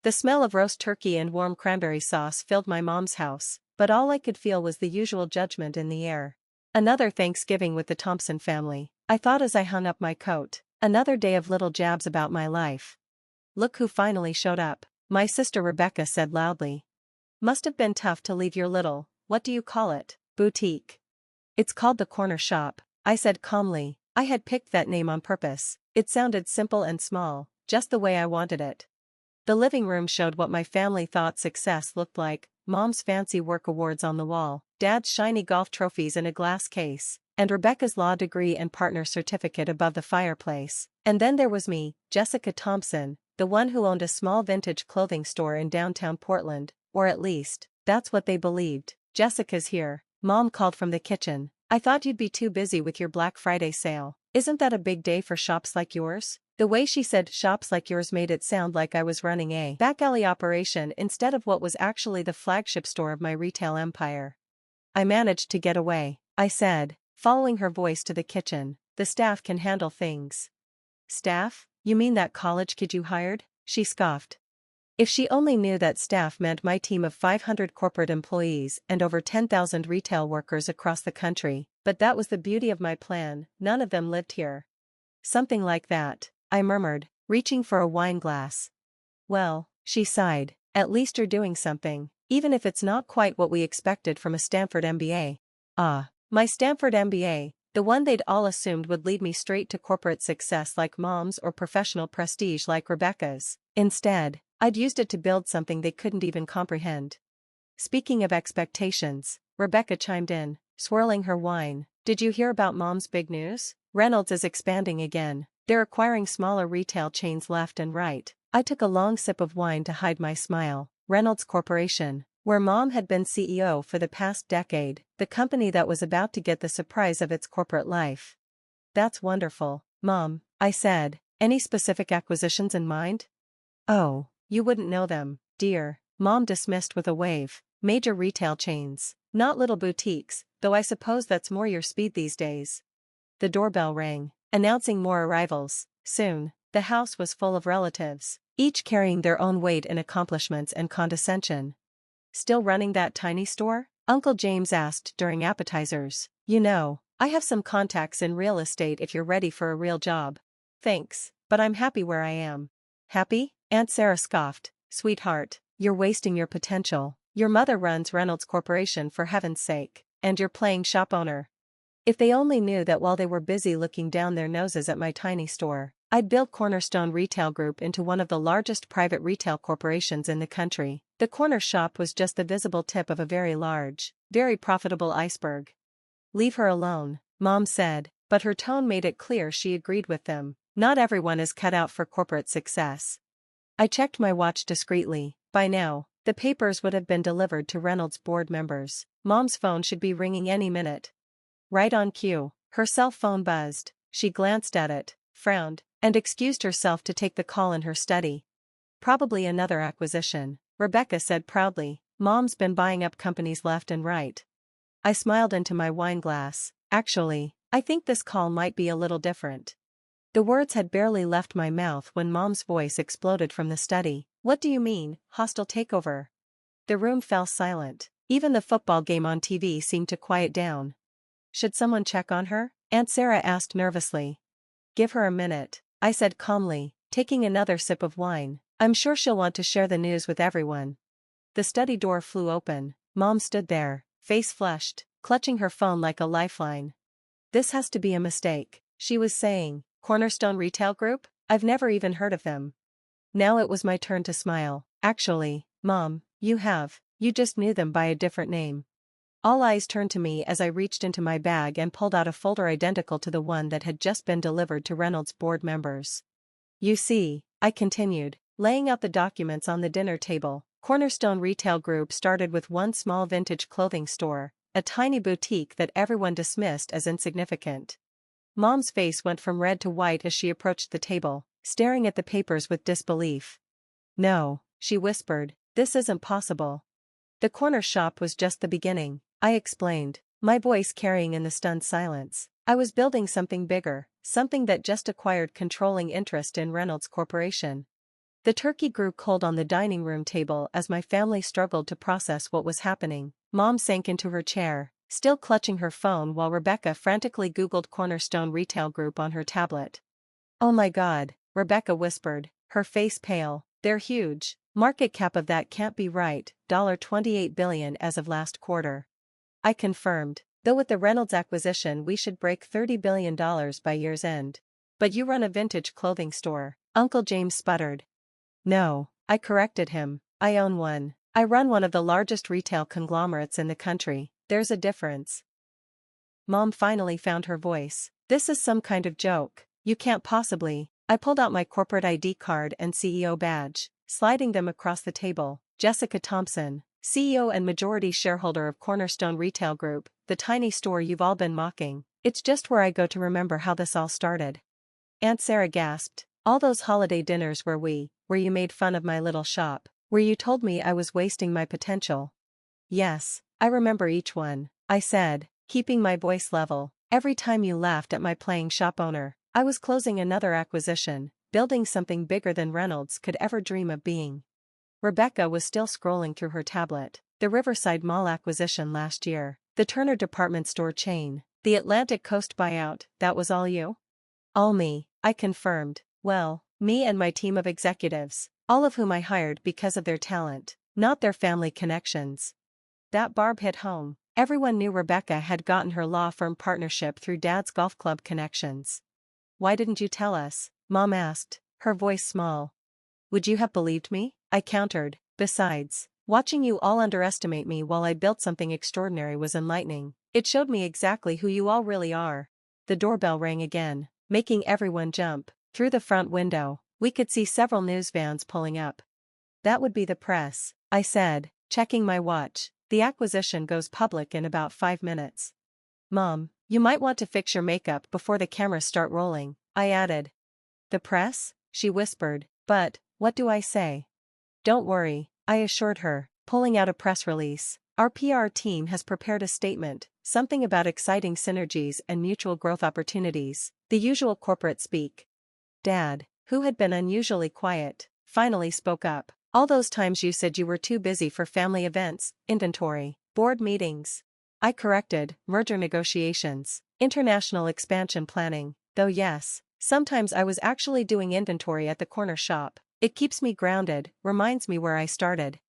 The smell of roast turkey and warm cranberry sauce filled my mom's house, but all I could feel was the usual judgment in the air. Another Thanksgiving with the Thompson family, I thought as I hung up my coat. Another day of little jabs about my life. Look who finally showed up, my sister Rebecca said loudly. Must have been tough to leave your little, what do you call it, boutique? It's called the corner shop, I said calmly. I had picked that name on purpose. It sounded simple and small, just the way I wanted it. The living room showed what my family thought success looked like: Mom's fancy work awards on the wall, Dad's shiny golf trophies in a glass case, and Rebecca's law degree and partner certificate above the fireplace. And then there was me, Jessica Thompson, the one who owned a small vintage clothing store in downtown Portland, or at least, that's what they believed. Jessica's here, Mom called from the kitchen. I thought you'd be too busy with your Black Friday sale. Isn't that a big day for shops like yours? The way she said shops like yours made it sound like I was running a back alley operation instead of what was actually the flagship store of my retail empire. I managed to get away, I said, following her voice to the kitchen. The staff can handle things. Staff? You mean that college kid you hired? She scoffed. If she only knew that staff meant my team of 500 corporate employees and over 10,000 retail workers across the country, but that was the beauty of my plan, none of them lived here. Something like that, I murmured, reaching for a wine glass. Well, she sighed, at least you're doing something, even if it's not quite what we expected from a Stanford MBA. Ah, my Stanford MBA, the one they'd all assumed would lead me straight to corporate success like Mom's or professional prestige like Rebecca's. Instead, I'd used it to build something they couldn't even comprehend. Speaking of expectations, Rebecca chimed in, swirling her wine. Did you hear about Mom's big news? Reynolds is expanding again. They're acquiring smaller retail chains left and right. I took a long sip of wine to hide my smile. Reynolds Corporation, where Mom had been CEO for the past decade, the company that was about to get the surprise of its corporate life. That's wonderful, Mom, I said. Any specific acquisitions in mind? Oh, you wouldn't know them, dear, Mom dismissed with a wave. Major retail chains, not little boutiques, though I suppose that's more your speed these days. The doorbell rang, announcing more arrivals. Soon, the house was full of relatives, each carrying their own weight in accomplishments and condescension. Still running that tiny store? Uncle James asked during appetizers. You know, I have some contacts in real estate if you're ready for a real job. Thanks, but I'm happy where I am. Happy? Aunt Sarah scoffed. Sweetheart, you're wasting your potential. Your mother runs Reynolds Corporation for heaven's sake, and you're playing shop owner. If they only knew that while they were busy looking down their noses at my tiny store, I'd built Cornerstone Retail Group into one of the largest private retail corporations in the country. The corner shop was just the visible tip of a very large, very profitable iceberg. Leave her alone, Mom said, but her tone made it clear she agreed with them. Not everyone is cut out for corporate success. I checked my watch discreetly. By now, the papers would have been delivered to Reynolds board members. Mom's phone should be ringing any minute. Right on cue, her cell phone buzzed. She glanced at it, frowned, and excused herself to take the call in her study. Probably another acquisition, Rebecca said proudly. Mom's been buying up companies left and right. I smiled into my wine glass. Actually, I think this call might be a little different. The words had barely left my mouth when Mom's voice exploded from the study. What do you mean, hostile takeover? The room fell silent. Even the football game on TV seemed to quiet down. Should someone check on her? Aunt Sarah asked nervously. Give her a minute, I said calmly, taking another sip of wine. I'm sure she'll want to share the news with everyone. The study door flew open. Mom stood there, face flushed, clutching her phone like a lifeline. This has to be a mistake, she was saying. Cornerstone Retail Group? I've never even heard of them. Now it was my turn to smile. Actually, Mom, you just knew them by a different name. All eyes turned to me as I reached into my bag and pulled out a folder identical to the one that had just been delivered to Reynolds board members. You see, I continued, laying out the documents on the dinner table. Cornerstone Retail Group started with one small vintage clothing store, a tiny boutique that everyone dismissed as insignificant. Mom's face went from red to white as she approached the table, staring at the papers with disbelief. No, she whispered, this isn't possible. The corner shop was just the beginning, I explained, my voice carrying in the stunned silence. I was building something bigger, something that just acquired controlling interest in Reynolds Corporation. The turkey grew cold on the dining room table as my family struggled to process what was happening. Mom sank into her chair, still clutching her phone while Rebecca frantically Googled Cornerstone Retail Group on her tablet. "Oh my God," Rebecca whispered, her face pale. "They're huge. Market cap of that can't be right, $28 billion as of last quarter." I confirmed, "Though with the Reynolds acquisition we should break $30 billion by year's end." "But you run a vintage clothing store," Uncle James sputtered. "No," I corrected him, "I own one. I run one of the largest retail conglomerates in the country. There's a difference." Mom finally found her voice. "This is some kind of joke. You can't possibly." I pulled out my corporate ID card and CEO badge, sliding them across the table. "Jessica Thompson, CEO and majority shareholder of Cornerstone Retail Group, the tiny store you've all been mocking. It's just where I go to remember how this all started." Aunt Sarah gasped. "All those holiday dinners where you made fun of my little shop, where you told me I was wasting my potential." "Yes, I remember each one," I said, keeping my voice level. "Every time you laughed at my playing shop owner, I was closing another acquisition, building something bigger than Reynolds could ever dream of being." Rebecca was still scrolling through her tablet. "The Riverside Mall acquisition last year, the Turner department store chain, the Atlantic Coast buyout, that was all you?" "All me," I confirmed. "Well, me and my team of executives, all of whom I hired because of their talent, not their family connections." That barb hit home. Everyone knew Rebecca had gotten her law firm partnership through Dad's golf club connections. "Why didn't you tell us?" Mom asked, her voice small. "Would you have believed me?" I countered. "Besides, watching you all underestimate me while I built something extraordinary was enlightening. It showed me exactly who you all really are." The doorbell rang again, making everyone jump. Through the front window, we could see several news vans pulling up. "That would be the press," I said, checking my watch. "The acquisition goes public in about 5 minutes." "Mom, you might want to fix your makeup before the cameras start rolling," I added. "The press?" she whispered. "But, what do I say?" "Don't worry," I assured her, pulling out a press release. "Our PR team has prepared a statement, something about exciting synergies and mutual growth opportunities, the usual corporate speak." Dad, who had been unusually quiet, finally spoke up. "All those times you said you were too busy for family events, inventory, board meetings." I corrected, "Merger negotiations, international expansion planning, though yes, sometimes I was actually doing inventory at the corner shop. It keeps me grounded, reminds me where I started."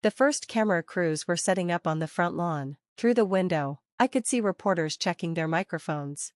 The first camera crews were setting up on the front lawn. Through the window, I could see reporters checking their microphones.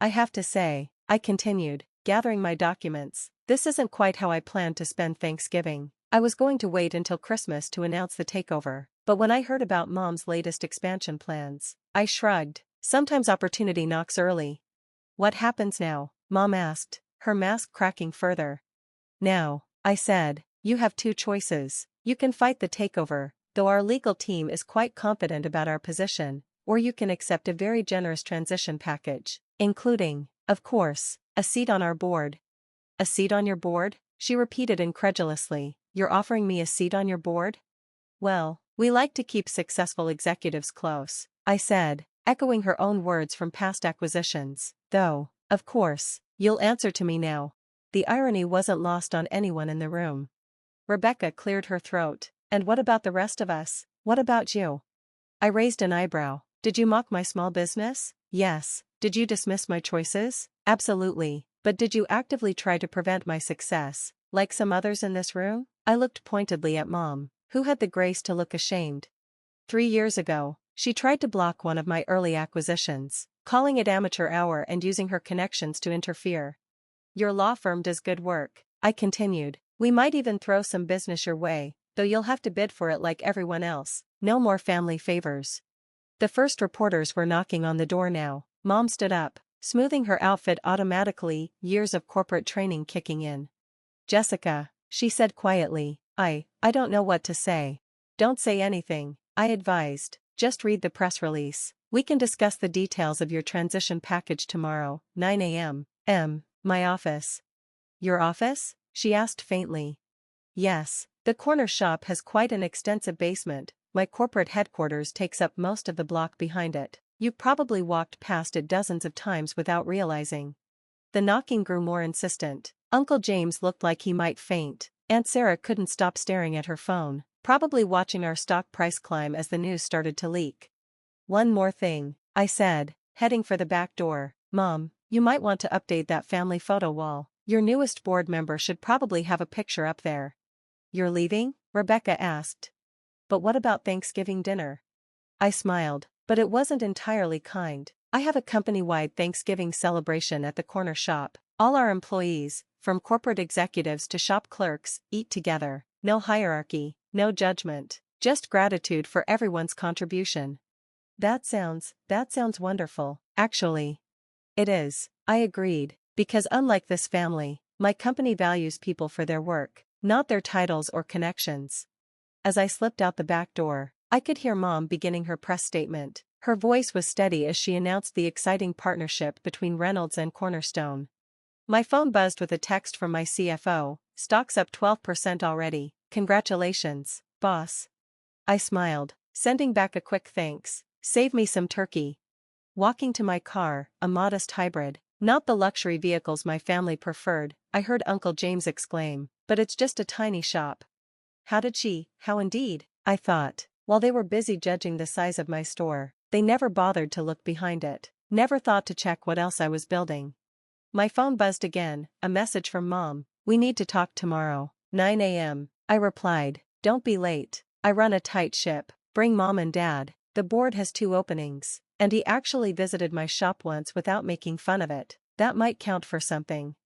"I have to say," I continued, gathering my documents, "this isn't quite how I planned to spend Thanksgiving. I was going to wait until Christmas to announce the takeover, but when I heard about Mom's latest expansion plans, I shrugged. Sometimes opportunity knocks early." "What happens now?" Mom asked, her mask cracking further. "Now," I said, "you have two choices. You can fight the takeover, though our legal team is quite confident about our position, or you can accept a very generous transition package, including, of course, a seat on our board." "A seat on your board?" she repeated incredulously. "You're offering me a seat on your board?" "Well, we like to keep successful executives close," I said, echoing her own words from past acquisitions. "Though, of course, you'll answer to me now." The irony wasn't lost on anyone in the room. Rebecca cleared her throat. "And what about the rest of us? What about you?" I raised an eyebrow. "Did you mock my small business?" "Yes." "Did you dismiss my choices?" "Absolutely." "But did you actively try to prevent my success, like some others in this room?" I looked pointedly at Mom, who had the grace to look ashamed. 3 years ago, she tried to block one of my early acquisitions, calling it amateur hour and using her connections to interfere. "Your law firm does good work," I continued. "We might even throw some business your way, though you'll have to bid for it like everyone else. No more family favors." The first reporters were knocking on the door now. Mom stood up, smoothing her outfit automatically, years of corporate training kicking in. "Jessica," she said quietly, I don't know what to say." "Don't say anything," I advised. "Just read the press release. We can discuss the details of your transition package tomorrow, 9 a.m. My office." "Your office?" she asked faintly. "Yes, the corner shop has quite an extensive basement. My corporate headquarters takes up most of the block behind it. You've probably walked past it dozens of times without realizing." The knocking grew more insistent. Uncle James looked like he might faint. Aunt Sarah couldn't stop staring at her phone, probably watching our stock price climb as the news started to leak. One more thing, I said, heading for the back door. Mom, you might want to update that family photo wall. Your newest board member should probably have a picture up there. You're leaving? Rebecca asked. But what about Thanksgiving dinner? I smiled, but it wasn't entirely kind. I have a company-wide Thanksgiving celebration at the corner shop. All our employees, from corporate executives to shop clerks, eat together. No hierarchy, no judgment, just gratitude for everyone's contribution. That sounds wonderful, actually. It is, I agreed, because unlike this family, my company values people for their work, not their titles or connections. As I slipped out the back door, I could hear Mom beginning her press statement. Her voice was steady as she announced the exciting partnership between Reynolds and Cornerstone. My phone buzzed with a text from my CFO, "Stock's up 12% already, congratulations, boss." I smiled, sending back a quick thanks. Save me some turkey. Walking to my car, a modest hybrid, not the luxury vehicles my family preferred, I heard Uncle James exclaim, "But it's just a tiny shop." How indeed, I thought. While they were busy judging the size of my store, they never bothered to look behind it, never thought to check what else I was building. My phone buzzed again, a message from Mom. "We need to talk tomorrow, 9 a.m. I replied, "Don't be late. I run a tight ship. Bring Mom and Dad. The board has 2 openings, and he actually visited my shop once without making fun of it. That might count for something."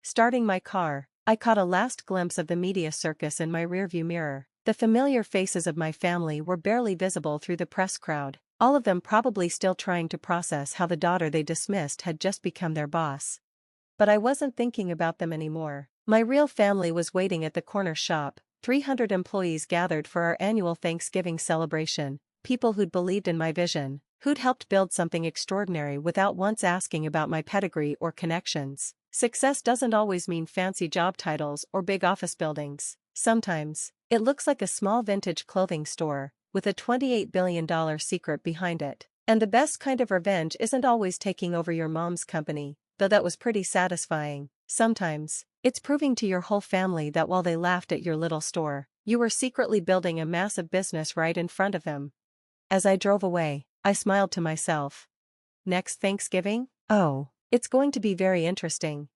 Starting my car, I caught a last glimpse of the media circus in my rearview mirror. The familiar faces of my family were barely visible through the press crowd, all of them probably still trying to process how the daughter they dismissed had just become their boss. But I wasn't thinking about them anymore. My real family was waiting at the corner shop. 300 employees gathered for our annual Thanksgiving celebration, people who'd believed in my vision, who'd helped build something extraordinary without once asking about my pedigree or connections. Success doesn't always mean fancy job titles or big office buildings. Sometimes, it looks like a small vintage clothing store, with a $28 billion secret behind it. And the best kind of revenge isn't always taking over your mom's company, though that was pretty satisfying. Sometimes, it's proving to your whole family that while they laughed at your little store, you were secretly building a massive business right in front of them. As I drove away, I smiled to myself. Next Thanksgiving? Oh, it's going to be very interesting.